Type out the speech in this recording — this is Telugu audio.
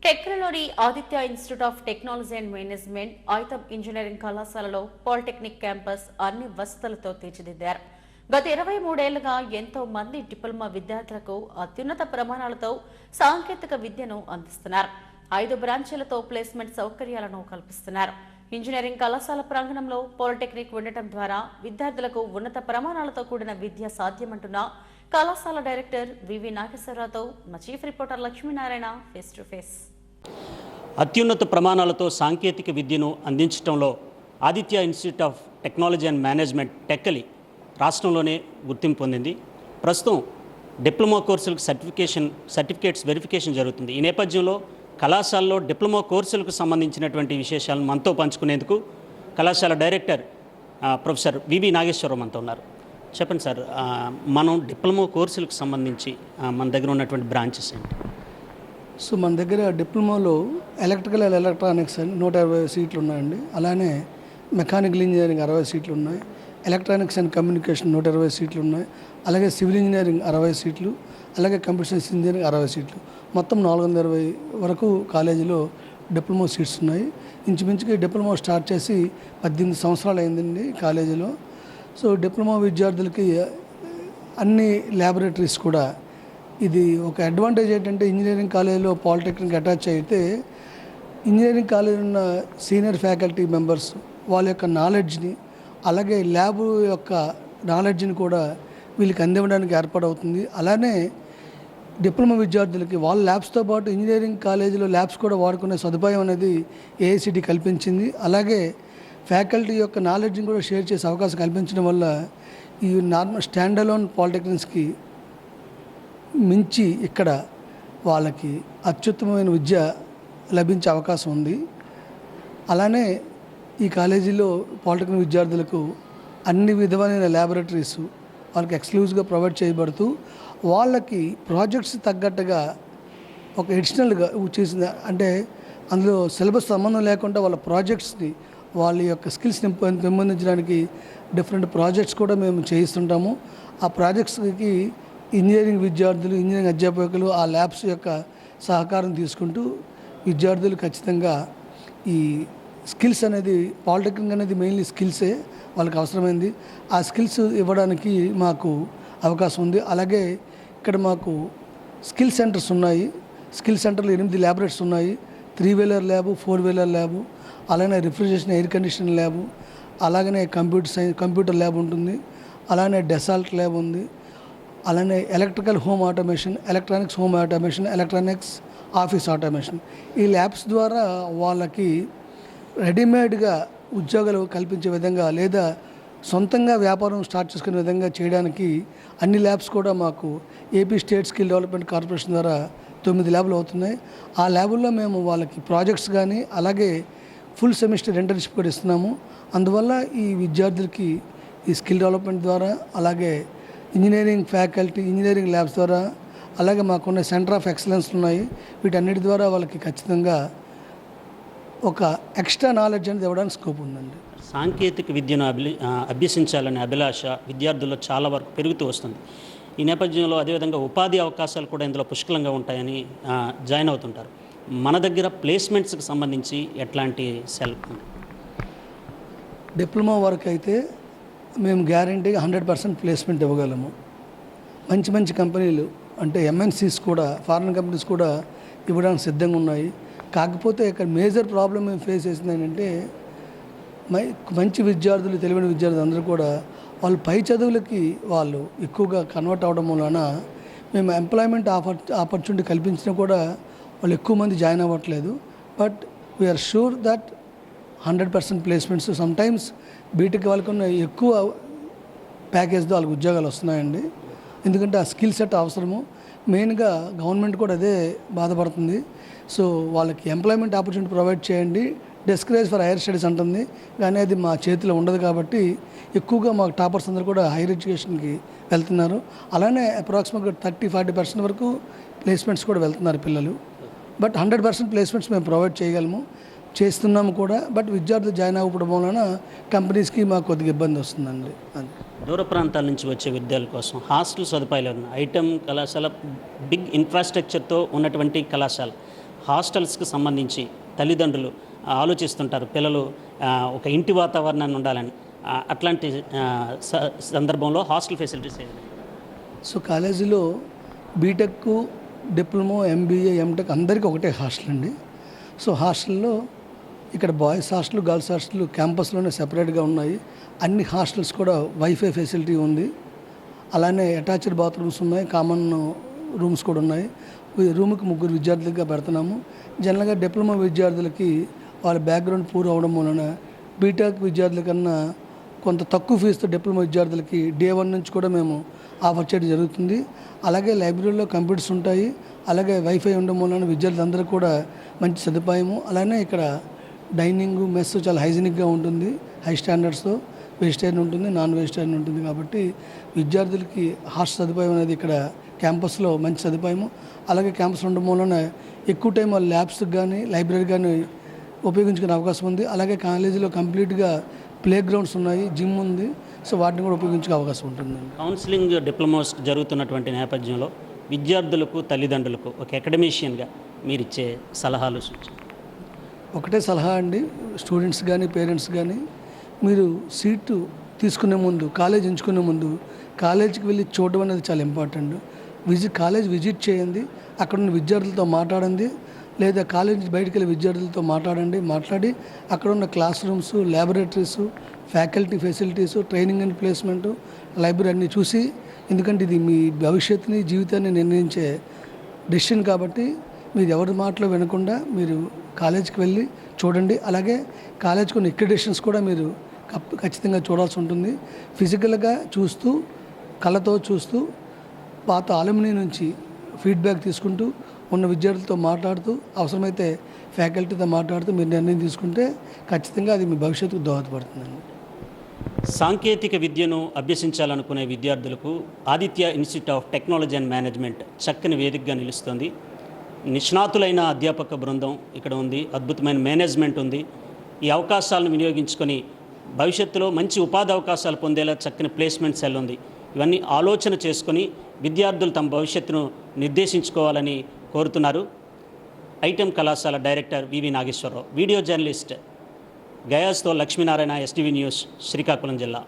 టెక్నోలోని Aditya institute of technology and management AITAM engineering కళాశాలలో పాలిటెక్నిక్ క్యాంపస్ అన్ని వసతులతో తీర్చిదిద్దారు. గత 23 ఏళ్లుగా ఎంతో మంది డిప్లొమా విద్యార్థులకు అత్యున్నత ప్రమాణాలతో సాంకేతిక విద్యను అందిస్తున్నారు. 5 బ్రాంచీలతో ప్లేస్మెంట్ సౌకర్యాలను కల్పిస్తున్నారు. ఇంజనీరింగ్ కళాశాల ప్రాంగణంలో పాలిటెక్నిక్ ఉండటం ద్వారా విద్యార్థులకు ఉన్నత ప్రమాణాలతో కూడిన విద్య సాధ్యమంటున్న కళాశాల డైరెక్టర్ వివి నాగేశ్వరరావుతో మా chief reporter Lakshminarayana face to face. అత్యున్నత ప్రమాణాలతో సాంకేతిక విద్యను అందించడంలో Aditya institute of technology and management Tekkali రాష్ట్రంలోనే గుర్తింపు పొందింది. ప్రస్తుతం డిప్లొమా కోర్సులకు సర్టిఫికేట్స్ వెరిఫికేషన్ జరుగుతుంది. ఈ నేపథ్యంలో కళాశాలలో డిప్లొమా కోర్సులకు సంబంధించినటువంటి విశేషాలను మనతో పంచుకునేందుకు కళాశాల డైరెక్టర్ ప్రొఫెసర్ వివి నాగేశ్వరరావు మనతో ఉన్నారు. చెప్పండి సార్, మనం డిప్లొమా కోర్సులకు సంబంధించి మన దగ్గర ఉన్నటువంటి బ్రాంచెస్ ఏంటి? సో మన దగ్గర డిప్లొమాలో ఎలక్ట్రికల్ అండ్ ఎలక్ట్రానిక్స్ అని 120 సీట్లు ఉన్నాయండి. అలానే మెకానికల్ ఇంజనీరింగ్ 60 సీట్లు ఉన్నాయి. ఎలక్ట్రానిక్స్ అండ్ కమ్యూనికేషన్ 120 సీట్లు ఉన్నాయి. అలాగే సివిల్ ఇంజనీరింగ్ 60 సీట్లు, అలాగే కంప్యూటర్ సైన్స్ ఇంజనీరింగ్ 60 సీట్లు, మొత్తం 420 వరకు కాలేజీలో డిప్లొమా సీట్స్ ఉన్నాయి. ఇంచుమించుకి డిప్లొమా స్టార్ట్ చేసి 18 సంవత్సరాలు అయిందండి కాలేజీలో. సో డిప్లొమా విద్యార్థులకి అన్ని ల్యాబొరేటరీస్ కూడా, ఇది ఒక అడ్వాంటేజ్ ఏంటంటే ఇంజనీరింగ్ కాలేజీలో పాలిటెక్నిక్ అటాచ్ అయితే ఇంజనీరింగ్ కాలేజీలో ఉన్న సీనియర్ ఫ్యాకల్టీ మెంబర్స్ వాళ్ళ యొక్క నాలెడ్జ్ని, అలాగే ల్యాబ్ యొక్క నాలెడ్జ్ని కూడా వీళ్ళకి అందివ్వడానికి ఏర్పాటవుతుంది. అలానే డిప్లొమా విద్యార్థులకి వాళ్ళ ల్యాబ్స్తో పాటు ఇంజనీరింగ్ కాలేజీలో ల్యాబ్స్ కూడా వాడుకునే సదుపాయం అనేది ఏఐసిటి కల్పించింది. అలాగే ఫ్యాకల్టీ యొక్క నాలెడ్జ్ని కూడా షేర్ చేసే అవకాశం కల్పించడం వల్ల ఈ నార్మల్ స్టాండ్ అలోన్ పాలిటెక్నిక్స్కి మించి ఇక్కడ వాళ్ళకి అత్యుత్తమమైన విద్య లభించే అవకాశం ఉంది. అలానే ఈ కాలేజీలో పాలిటెక్నిక్ విద్యార్థులకు అన్ని విధమైన ల్యాబొరేటరీస్ వాళ్ళకి ఎక్స్క్లూజివ్గా ప్రొవైడ్ చేయబడుతూ వాళ్ళకి ప్రాజెక్ట్స్ తగ్గట్టుగా ఒక ఎడిషనల్గా చేసిన, అంటే అందులో సిలబస్ సంబంధం లేకుండా వాళ్ళ ప్రాజెక్ట్స్ని, వాళ్ళ యొక్క స్కిల్స్ని పెంపొందించడానికి డిఫరెంట్ ప్రాజెక్ట్స్ కూడా మేము చేయిస్తుంటాము. ఆ ప్రాజెక్ట్స్కి ఇంజనీరింగ్ విద్యార్థులు, ఇంజనీరింగ్ అధ్యాపకులు ఆ ల్యాబ్స్ యొక్క సహకారం తీసుకుంటూ విద్యార్థులు ఖచ్చితంగా ఈ స్కిల్స్ అనేది, పాలిటెక్నిక్ అనేది మెయిన్లీ స్కిల్సే వాళ్ళకి అవసరమైంది. ఆ స్కిల్స్ ఇవ్వడానికి మాకు అవకాశం ఉంది. అలాగే ఇక్కడ మాకు స్కిల్ సెంటర్స్ ఉన్నాయి. స్కిల్ సెంటర్లో 8 ల్యాబొరేటరీస్ ఉన్నాయి. 3 వీలర్ ల్యాబు, 4 వీలర్ ల్యాబు, అలానే రిఫ్రిజరేషన్, ఎయిర్ కండిషన్ ల్యాబు, అలాగనే కంప్యూటర్ ల్యాబ్ ఉంటుంది. అలానే డెసాల్ట్ ల్యాబ్ ఉంది. అలానే electrical home automation, electronics home automation, electronics office automation. ఈ ల్యాబ్స్ ద్వారా వాళ్ళకి రెడీమేడ్గా ఉద్యోగాలు కల్పించే విధంగా, లేదా సొంతంగా వ్యాపారం స్టార్ట్ చేసుకునే విధంగా చేయడానికి అన్ని ల్యాబ్స్ కూడా మాకు AP state skill development corporation ద్వారా 9 ల్యాబ్లు అవుతున్నాయి. ఆ ల్యాబుల్లో మేము వాళ్ళకి ప్రాజెక్ట్స్ కానీ, అలాగే ఫుల్ సెమిస్టర్ ఇంటర్న్షిప్ కూడా ఇస్తున్నాము. అందువల్ల ఈ విద్యార్థులకి ఈ స్కిల్ డెవలప్మెంట్ ద్వారా, అలాగే ఇంజనీరింగ్ ఫ్యాకల్టీ, ఇంజనీరింగ్ ల్యాబ్స్ ద్వారా, అలాగే మాకున్న సెంటర్ ఆఫ్ ఎక్సలెన్స్ ఉన్నాయి. వీటన్నిటి ద్వారా వాళ్ళకి ఖచ్చితంగా ఒక ఎక్స్ట్రా నాలెడ్జ్ అనేది ఇవ్వడానికి స్కోప్ ఉందండి. సాంకేతిక విద్యను అభ్యసించాలనే అభిలాష విద్యార్థుల్లో చాలా వరకు పెరుగుతూ వస్తుంది. ఈ నేపథ్యంలో అదేవిధంగా ఉపాధి అవకాశాలు కూడా ఇందులో పుష్కలంగా ఉంటాయని జాయిన్ అవుతుంటారు. మన దగ్గర ప్లేస్మెంట్స్కి సంబంధించి ఎట్లాంటి డిప్లొమా వరకు అయితే మేము గ్యారంటీగా 100% ప్లేస్మెంట్ ఇవ్వగలము. మంచి కంపెనీలు, అంటే ఎంఎన్సీస్ కూడా, ఫారిన్ కంపెనీస్ కూడా ఇవ్వడానికి సిద్ధంగా ఉన్నాయి. కాకపోతే ఇక్కడ మేజర్ ప్రాబ్లం మేము ఫేస్ చేసింది ఏంటంటే, మంచి విద్యార్థులు, తెలివైన విద్యార్థులు అందరూ కూడా వాళ్ళు పై చదువులకి వాళ్ళు ఎక్కువగా కన్వర్ట్ అవ్వడం వలన మేము ఎంప్లాయ్మెంట్ ఆపర్చునిటీ కల్పించినా కూడా వాళ్ళు ఎక్కువ మంది జాయిన్ అవ్వట్లేదు. But we are sure that 100% placements, sometimes B Tech వాళ్ళకున్న ఎక్కువ ప్యాకేజ్తో వాళ్ళకి ఉద్యోగాలు వస్తున్నాయండి. ఎందుకంటే ఆ స్కిల్ సెట్ అవసరము. మెయిన్గా గవర్నమెంట్ కూడా అదే బాధపడుతుంది. సో వాళ్ళకి ఎంప్లాయ్మెంట్ ఆపర్చునిటీ ప్రొవైడ్ చేయండి, డిస్కరేజ్ ఫర్ హైయర్ స్టడీస్ అంటుంది, కానీ అది మా చేతిలో ఉండదు. కాబట్టి ఎక్కువగా మాకు టాపర్స్ అందరూ కూడా హైయర్ ఎడ్యుకేషన్కి వెళ్తున్నారు. అలానే అప్రాక్సిమేట్గా 30-40% వరకు ప్లేస్మెంట్స్ కూడా వెళ్తున్నారు పిల్లలు. బట్ 100% ప్లేస్మెంట్స్ మేము ప్రొవైడ్ చేయగలము, చేస్తున్నాము కూడా. బట్ విద్యార్థులు జాయిన్ అవ్వడం వలన కంపెనీస్కి మాకు కొద్దిగా ఇబ్బంది వస్తుందండి. దూర ప్రాంతాల నుంచి వచ్చే విద్యార్థుల కోసం హాస్టల్ సదుపాయాలు ఉన్నాయి. ఐటమ్ కళాశాల బిగ్ ఇన్ఫ్రాస్ట్రక్చర్తో ఉన్నటువంటి కళాశాల. హాస్టల్స్కి సంబంధించి తల్లిదండ్రులు ఆలోచిస్తుంటారు, పిల్లలు ఒక ఇంటి వాతావరణాన్ని ఉండాలని. అట్లాంటి సందర్భంలో హాస్టల్ ఫెసిలిటీస్ ఏవి? సో కాలేజీలో బీటెక్, డిప్లొమా, ఎంబీఏ, ఎంటెక్ అందరికీ ఒకటే హాస్టల్ అండి. సో హాస్టల్లో ఇక్కడ బాయ్స్ హాస్టల్, గర్ల్స్ హాస్టల్ క్యాంపస్లోనే సెపరేట్గా ఉన్నాయి. అన్ని హాస్టల్స్ కూడా వైఫై ఫెసిలిటీ ఉంది. అలానే అటాచ్డ్ బాత్రూమ్స్ ఉన్నాయి, కామన్ రూమ్స్ కూడా ఉన్నాయి. రూమ్కి 3 విద్యార్థులుగా పెడుతున్నాము. జనరల్గా డిప్లొమా విద్యార్థులకి వాళ్ళ బ్యాక్గ్రౌండ్ పూర్ అవడం వలన బీటెక్ విద్యార్థుల కన్నా కొంత తక్కువ ఫీజుతో డిప్లొమా విద్యార్థులకి డే 1 నుంచి కూడా మేము ఆఫర్ చేయడం జరుగుతుంది. అలాగే లైబ్రరీలో కంప్యూటర్స్ ఉంటాయి. అలాగే వైఫై ఉండడం వలన విద్యార్థులందరూ కూడా మంచి సదుపాయము. అలానే ఇక్కడ డైనింగ్, మెస్ చాలా హైజీనిక్గా ఉంటుంది. హై స్టాండర్డ్స్తో వెజిటేరియన్ ఉంటుంది, నాన్ వెజిటేరియన్ ఉంటుంది. కాబట్టి విద్యార్థులకి హాస్టల్ సదుపాయం అనేది ఇక్కడ క్యాంపస్లో మంచి సదుపాయము. అలాగే క్యాంపస్ ఉండడం వలన ఎక్కువ టైం వాళ్ళ ల్యాబ్స్కి కానీ లైబ్రరీ కానీ ఉపయోగించుకునే అవకాశం ఉంది. అలాగే కాలేజీలో కంప్లీట్గా ప్లే గ్రౌండ్స్ ఉన్నాయి, జిమ్ ఉంది. సో వాటిని కూడా ఉపయోగించుకునే అవకాశం ఉంటుందండి. కౌన్సిలింగ్ డిప్లొమాస్ జరుగుతున్నటువంటి నేపథ్యంలో విద్యార్థులకు, తల్లిదండ్రులకు ఒక అకాడమిషియన్గా మీరు ఇచ్చే సలహాలు, సూచనలు? ఒకటే సలహా అండి, స్టూడెంట్స్ కానీ పేరెంట్స్ కానీ, మీరు సీటు తీసుకునే ముందు, కాలేజ్ ఎంచుకునే ముందు కాలేజీకి వెళ్ళి చూడడం అనేది చాలా ఇంపార్టెంట్. కాలేజ్ విజిట్ చేయండి, అక్కడ ఉన్న విద్యార్థులతో మాట్లాడండి, లేదా కాలేజ్ నుంచి బయటకు వెళ్ళి విద్యార్థులతో మాట్లాడి అక్కడ ఉన్న class rooms, laboratories, faculty facilities, training and placement, library అన్నీ చూసి, ఎందుకంటే ఇది మీ భవిష్యత్తుని, జీవితాన్ని నిర్ణయించే డెసిషన్ కాబట్టి మీరు ఎవరి మాటలో వినకుండా మీరు కాలేజీకి వెళ్ళి చూడండి. అలాగే కాలేజ్ కొన్ని అక్రిడిటేషన్స్ కూడా మీరు ఖచ్చితంగా చూడాల్సి ఉంటుంది. ఫిజికల్గా చూస్తూ, కళ్ళతో చూస్తూ, పాత ఆలుమినీ నుంచి ఫీడ్బ్యాక్ తీసుకుంటూ, ఉన్న విద్యార్థులతో మాట్లాడుతూ, అవసరమైతే ఫ్యాకల్టీతో మాట్లాడుతూ మీరు నిర్ణయం తీసుకుంటే ఖచ్చితంగా అది మీ భవిష్యత్తుకు దోహదపడుతుందండి. సాంకేతిక విద్యను అభ్యసించాలనుకునే విద్యార్థులకు Aditya institute of technology and management చక్కని వేదికగా నిలుస్తుంది. నిష్ణాతులైన అధ్యాపక బృందం ఇక్కడ ఉంది, అద్భుతమైన మేనేజ్మెంట్ ఉంది. ఈ అవకాశాలను వినియోగించుకొని భవిష్యత్తులో మంచి ఉపాధి అవకాశాలు పొందేలా చక్కని ప్లేస్మెంట్ సెల్ ఉంది. ఇవన్నీ ఆలోచన చేసుకొని విద్యార్థులు తమ భవిష్యత్తును నిర్దేశించుకోవాలని కోరుతున్నారు. ఐటెం కళాశాల director V V Nageswararao. Video journalist గయాస్తో లక్ష్మీనారాయణ, ఎస్టీవీ న్యూస్, శ్రీకాకుళం జిల్లా.